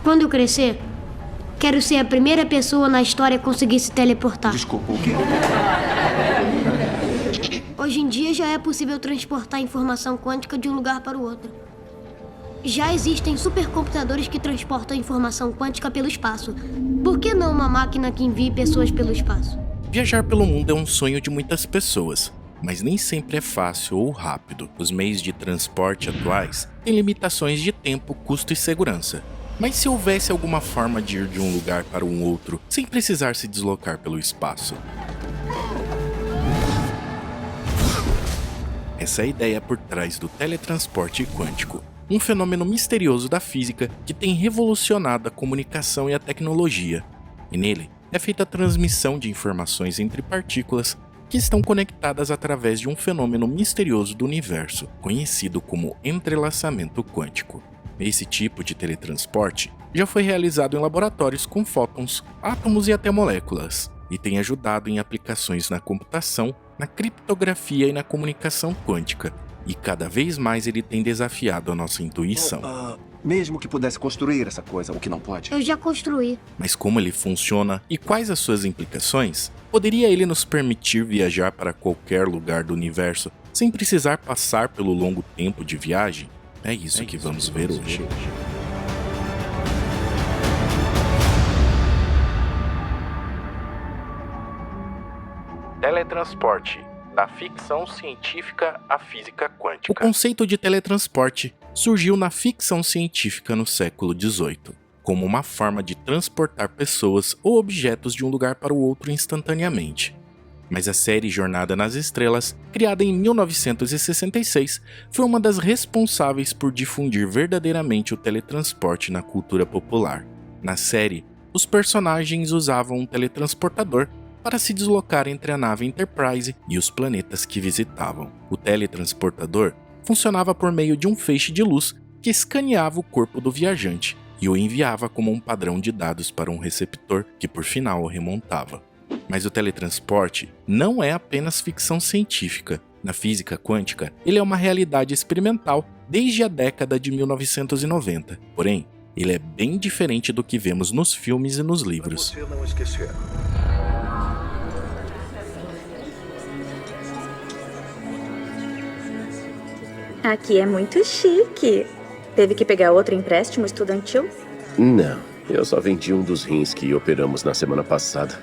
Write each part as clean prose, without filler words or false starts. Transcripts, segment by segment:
Quando eu crescer, quero ser a primeira pessoa na história a conseguir se teleportar. Desculpa, o quê? Hoje em dia já é possível transportar informação quântica de um lugar para o outro. Já existem supercomputadores que transportam informação quântica pelo espaço. Por que não uma máquina que envie pessoas pelo espaço? Viajar pelo mundo é um sonho de muitas pessoas, mas nem sempre é fácil ou rápido. Os meios de transporte atuais têm limitações de tempo, custo e segurança. Mas se houvesse alguma forma de ir de um lugar para um outro sem precisar se deslocar pelo espaço? Essa é a ideia por trás do teletransporte quântico, um fenômeno misterioso da física que tem revolucionado a comunicação e a tecnologia. E nele é feita a transmissão de informações entre partículas que estão conectadas através de um fenômeno misterioso do universo, conhecido como entrelaçamento quântico. Esse tipo de teletransporte já foi realizado em laboratórios com fótons, átomos e até moléculas, e tem ajudado em aplicações na computação, na criptografia e na comunicação quântica, e cada vez mais ele tem desafiado a nossa intuição. Mesmo que pudesse construir essa coisa, o que não pode? Eu já construí. Mas como ele funciona e quais as suas implicações? Poderia ele nos permitir viajar para qualquer lugar do universo sem precisar passar pelo longo tempo de viagem? É isso que vamos ver hoje. Teletransporte, da ficção científica à física quântica. O conceito de teletransporte surgiu na ficção científica no século XVIII, como uma forma de transportar pessoas ou objetos de um lugar para o outro instantaneamente. Mas a série Jornada nas Estrelas, criada em 1966, foi uma das responsáveis por difundir verdadeiramente o teletransporte na cultura popular. Na série, os personagens usavam um teletransportador para se deslocar entre a nave Enterprise e os planetas que visitavam. O teletransportador funcionava por meio de um feixe de luz que escaneava o corpo do viajante e o enviava como um padrão de dados para um receptor que por final o remontava. Mas o teletransporte não é apenas ficção científica. Na física quântica, ele é uma realidade experimental desde a década de 1990. Porém, ele é bem diferente do que vemos nos filmes e nos livros. Pra você não esquecer. Aqui é muito chique. Teve que pegar outro empréstimo estudantil? Não, eu só vendi um dos rins que operamos na semana passada.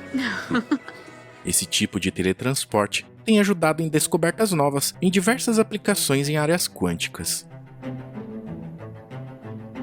Esse tipo de teletransporte tem ajudado em descobertas novas em diversas aplicações em áreas quânticas.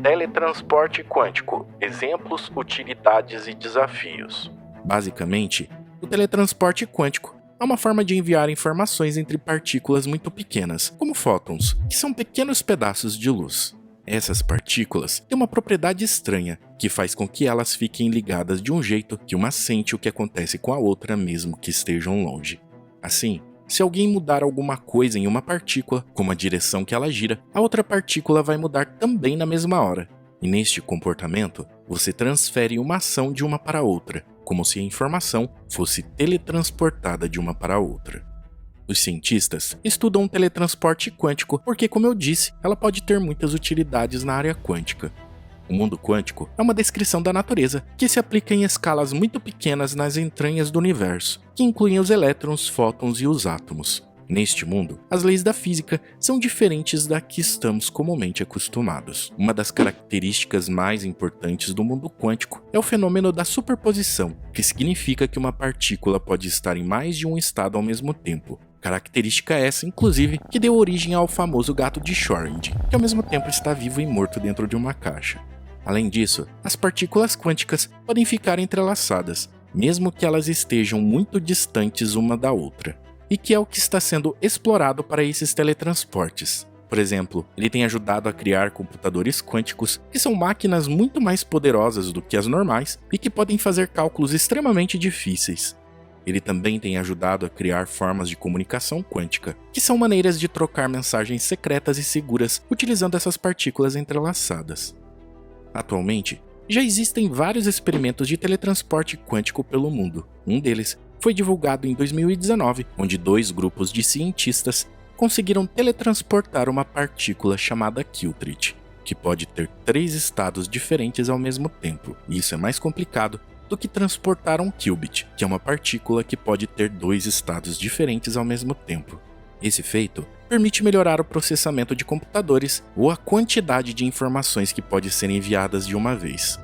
Teletransporte quântico. Exemplos, utilidades e desafios. Basicamente, o teletransporte quântico é uma forma de enviar informações entre partículas muito pequenas, como fótons, que são pequenos pedaços de luz. Essas partículas têm uma propriedade estranha, que faz com que elas fiquem ligadas de um jeito que uma sente o que acontece com a outra mesmo que estejam longe. Assim, se alguém mudar alguma coisa em uma partícula, como a direção que ela gira, a outra partícula vai mudar também na mesma hora. E neste comportamento, você transfere uma ação de uma para outra, como se a informação fosse teletransportada de uma para outra. Os cientistas estudam o teletransporte quântico porque, como eu disse, ela pode ter muitas utilidades na área quântica. O mundo quântico é uma descrição da natureza que se aplica em escalas muito pequenas nas entranhas do universo, que incluem os elétrons, fótons e os átomos. Neste mundo, as leis da física são diferentes da que estamos comumente acostumados. Uma das características mais importantes do mundo quântico é o fenômeno da superposição, que significa que uma partícula pode estar em mais de um estado ao mesmo tempo. Característica essa, inclusive, que deu origem ao famoso gato de Schrödinger, que ao mesmo tempo está vivo e morto dentro de uma caixa. Além disso, as partículas quânticas podem ficar entrelaçadas, mesmo que elas estejam muito distantes uma da outra, e que é o que está sendo explorado para esses teletransportes. Por exemplo, ele tem ajudado a criar computadores quânticos, que são máquinas muito mais poderosas do que as normais e que podem fazer cálculos extremamente difíceis. Ele também tem ajudado a criar formas de comunicação quântica, que são maneiras de trocar mensagens secretas e seguras utilizando essas partículas entrelaçadas. Atualmente, já existem vários experimentos de teletransporte quântico pelo mundo. Um deles foi divulgado em 2019, onde 2 grupos de cientistas conseguiram teletransportar uma partícula chamada Quiltrit, que pode ter 3 estados diferentes ao mesmo tempo, e isso é mais complicado do que transportar um qubit, que é uma partícula que pode ter 2 estados diferentes ao mesmo tempo. Esse feito permite melhorar o processamento de computadores ou a quantidade de informações que podem ser enviadas de uma vez.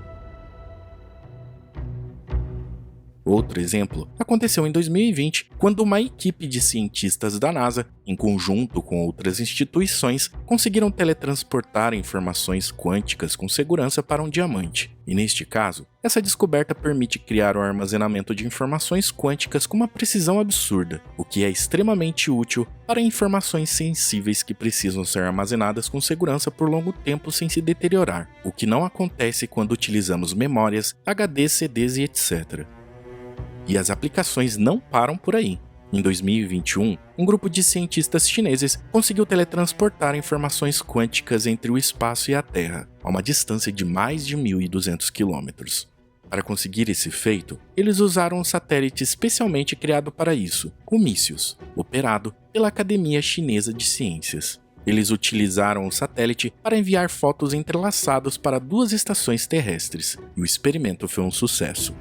Outro exemplo aconteceu em 2020, quando uma equipe de cientistas da NASA, em conjunto com outras instituições, conseguiram teletransportar informações quânticas com segurança para um diamante. E neste caso, essa descoberta permite criar o armazenamento de informações quânticas com uma precisão absurda, o que é extremamente útil para informações sensíveis que precisam ser armazenadas com segurança por longo tempo sem se deteriorar, o que não acontece quando utilizamos memórias, HDs, CDs e etc. E as aplicações não param por aí. Em 2021, um grupo de cientistas chineses conseguiu teletransportar informações quânticas entre o espaço e a Terra, a uma distância de mais de 1.200 km. Para conseguir esse feito, eles usaram um satélite especialmente criado para isso, o Mícius, operado pela Academia Chinesa de Ciências. Eles utilizaram o satélite para enviar fotos entrelaçados para 2 estações terrestres, e o experimento foi um sucesso.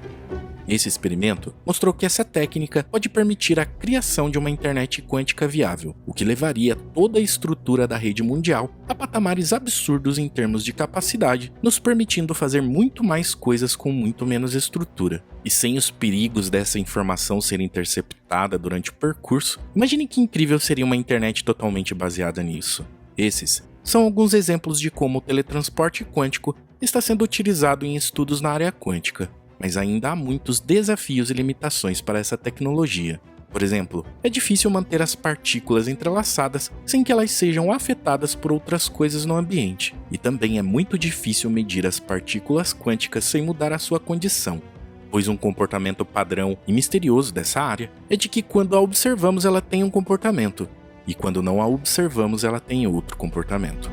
Esse experimento mostrou que essa técnica pode permitir a criação de uma internet quântica viável, o que levaria toda a estrutura da rede mundial a patamares absurdos em termos de capacidade, nos permitindo fazer muito mais coisas com muito menos estrutura. E sem os perigos dessa informação ser interceptada durante o percurso, imagine que incrível seria uma internet totalmente baseada nisso. Esses são alguns exemplos de como o teletransporte quântico está sendo utilizado em estudos na área quântica. Mas ainda há muitos desafios e limitações para essa tecnologia. Por exemplo, é difícil manter as partículas entrelaçadas sem que elas sejam afetadas por outras coisas no ambiente, e também é muito difícil medir as partículas quânticas sem mudar a sua condição, pois um comportamento padrão e misterioso dessa área é de que quando a observamos ela tem um comportamento, e quando não a observamos ela tem outro comportamento.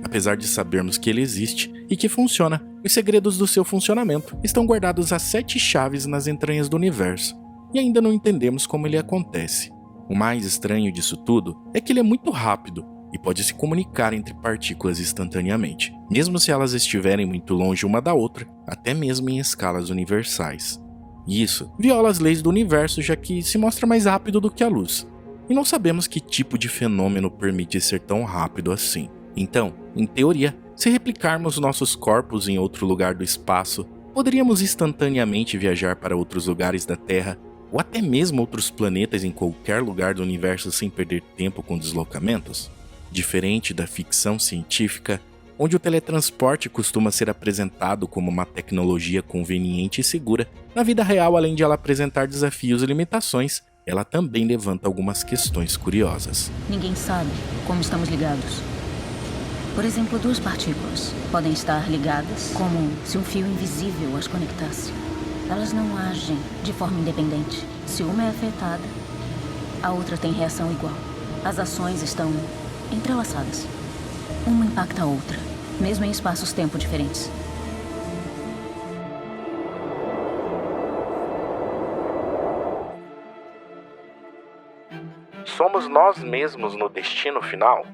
Apesar de sabermos que ele existe e que funciona, os segredos do seu funcionamento estão guardados a 7 chaves nas entranhas do universo, e ainda não entendemos como ele acontece. O mais estranho disso tudo é que ele é muito rápido e pode se comunicar entre partículas instantaneamente, mesmo se elas estiverem muito longe uma da outra, até mesmo em escalas universais. E isso viola as leis do universo, já que se mostra mais rápido do que a luz, e não sabemos que tipo de fenômeno permite ser tão rápido assim. Então, em teoria, se replicarmos nossos corpos em outro lugar do espaço, poderíamos instantaneamente viajar para outros lugares da Terra, ou até mesmo outros planetas em qualquer lugar do universo sem perder tempo com deslocamentos? Diferente da ficção científica, onde o teletransporte costuma ser apresentado como uma tecnologia conveniente e segura, na vida real, além de ela apresentar desafios e limitações, ela também levanta algumas questões curiosas. Ninguém sabe como estamos ligados. Por exemplo, 2 partículas podem estar ligadas como se um fio invisível as conectasse. Elas não agem de forma independente. Se uma é afetada, a outra tem reação igual. As ações estão entrelaçadas. Uma impacta a outra, mesmo em espaços-tempo diferentes. Somos nós mesmos no destino final?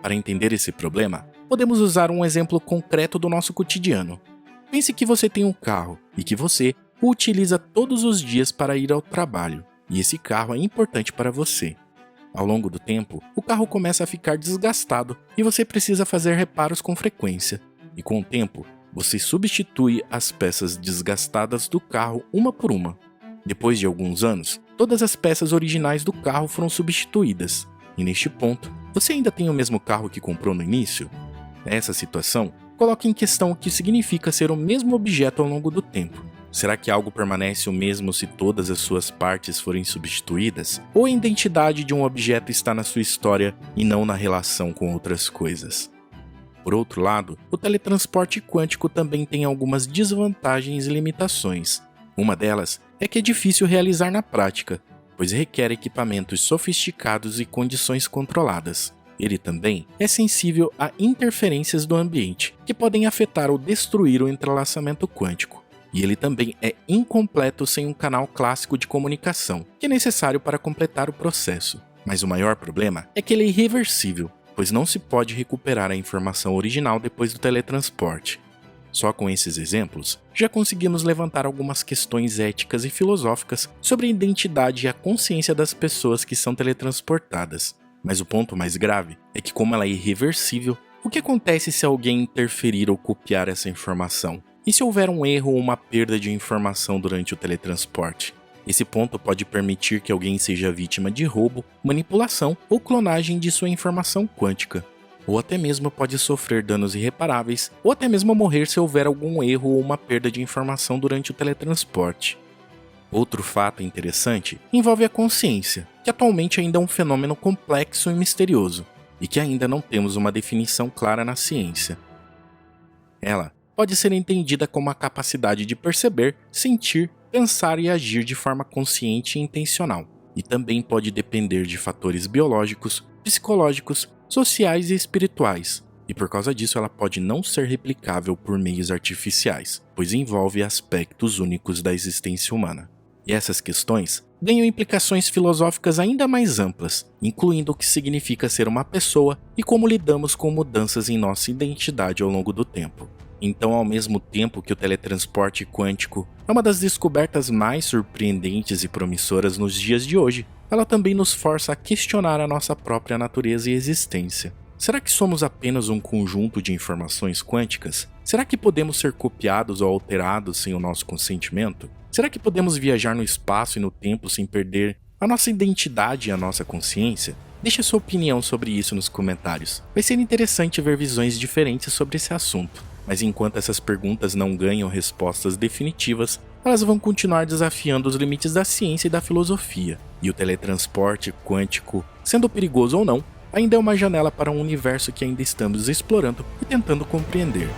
Para entender esse problema, podemos usar um exemplo concreto do nosso cotidiano. Pense que você tem um carro e que você o utiliza todos os dias para ir ao trabalho, e esse carro é importante para você. Ao longo do tempo, o carro começa a ficar desgastado e você precisa fazer reparos com frequência. E com o tempo, você substitui as peças desgastadas do carro uma por uma. Depois de alguns anos, todas as peças originais do carro foram substituídas. E neste ponto, você ainda tem o mesmo carro que comprou no início? Essa situação coloca em questão o que significa ser o mesmo objeto ao longo do tempo. Será que algo permanece o mesmo se todas as suas partes forem substituídas? Ou a identidade de um objeto está na sua história e não na relação com outras coisas? Por outro lado, o teletransporte quântico também tem algumas desvantagens e limitações. Uma delas é que é difícil realizar na prática, pois requer equipamentos sofisticados e condições controladas. Ele também é sensível a interferências do ambiente, que podem afetar ou destruir o entrelaçamento quântico. E ele também é incompleto sem um canal clássico de comunicação, que é necessário para completar o processo. Mas o maior problema é que ele é irreversível, pois não se pode recuperar a informação original depois do teletransporte. Só com esses exemplos, já conseguimos levantar algumas questões éticas e filosóficas sobre a identidade e a consciência das pessoas que são teletransportadas. Mas o ponto mais grave é que, como ela é irreversível, o que acontece se alguém interferir ou copiar essa informação? E se houver um erro ou uma perda de informação durante o teletransporte? Esse ponto pode permitir que alguém seja vítima de roubo, manipulação ou clonagem de sua informação quântica. Ou até mesmo pode sofrer danos irreparáveis, ou até mesmo morrer se houver algum erro ou uma perda de informação durante o teletransporte. Outro fato interessante envolve a consciência, que atualmente ainda é um fenômeno complexo e misterioso, e que ainda não temos uma definição clara na ciência. Ela pode ser entendida como a capacidade de perceber, sentir, pensar e agir de forma consciente e intencional, e também pode depender de fatores biológicos, psicológicos, sociais e espirituais, e por causa disso ela pode não ser replicável por meios artificiais, pois envolve aspectos únicos da existência humana. E essas questões ganham implicações filosóficas ainda mais amplas, incluindo o que significa ser uma pessoa e como lidamos com mudanças em nossa identidade ao longo do tempo. Então, ao mesmo tempo que o teletransporte quântico é uma das descobertas mais surpreendentes e promissoras nos dias de hoje, ela também nos força a questionar a nossa própria natureza e existência. Será que somos apenas um conjunto de informações quânticas? Será que podemos ser copiados ou alterados sem o nosso consentimento? Será que podemos viajar no espaço e no tempo sem perder a nossa identidade e a nossa consciência? Deixe sua opinião sobre isso nos comentários. Vai ser interessante ver visões diferentes sobre esse assunto. Mas enquanto essas perguntas não ganham respostas definitivas, elas vão continuar desafiando os limites da ciência e da filosofia. E o teletransporte quântico, sendo perigoso ou não, ainda é uma janela para um universo que ainda estamos explorando e tentando compreender.